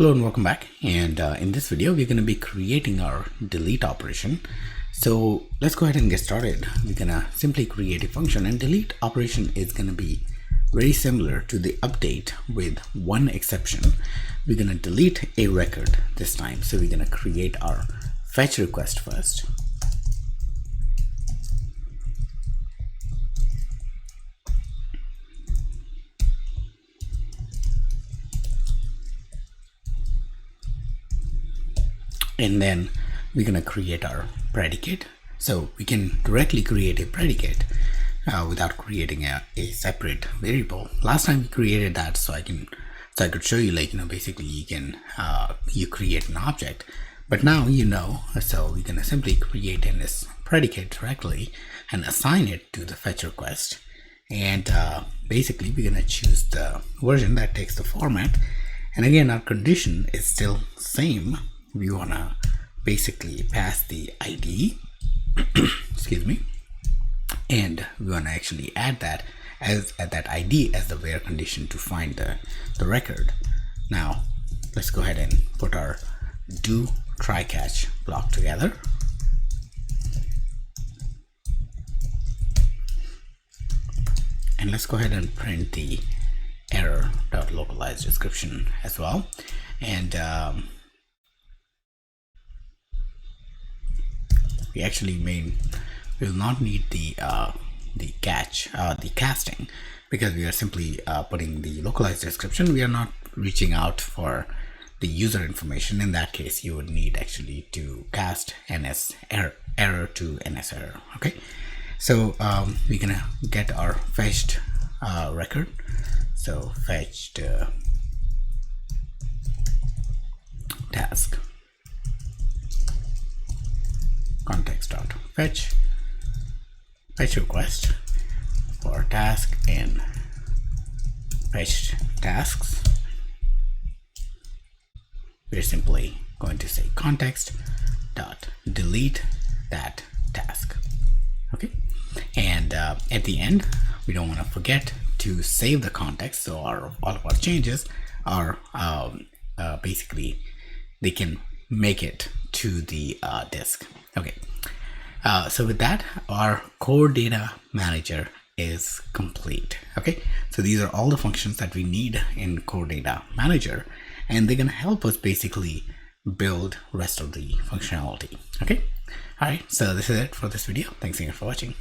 Hello and welcome back. And in this video, we're going to be creating our delete operation. So let's go ahead and get started. We're going to simply create a function, and delete operation is going to be very similar to the update with one exception. We're going to delete a record this time. So we're going to create our fetch request first. And then we're going to create our predicate. So we can directly create a predicate without creating a separate variable. Last time we created that so I could show you, like, basically you create an object, but now so we're going to simply create this predicate directly and assign it to the fetch request. And basically we're going to choose the version that takes the format. And again, our condition is still same. We want to basically pass the ID, excuse me, and we want to actually add that as that ID as the where condition to find the record. Now let's go ahead and put our do try catch block together. And let's go ahead and print the error.localized description as well. And we actually will not need the casting, because we are simply putting the localized description. We are not reaching out for the user information. In that case, you would need actually to cast ns error to ns error. Okay, so we're gonna get our fetched record. So fetched task context.fetch request for task and fetched tasks. We're simply going to say context.delete that task. Okay, and at the end, we don't want to forget to save the context, so all of our changes are basically they can make it to the disk. Okay, so with that, our core data manager is complete. Okay, so these are all the functions that we need in core data manager, and they're going to help us basically build rest of the functionality. Okay, all right, so this is it for this video. Thanks again for watching.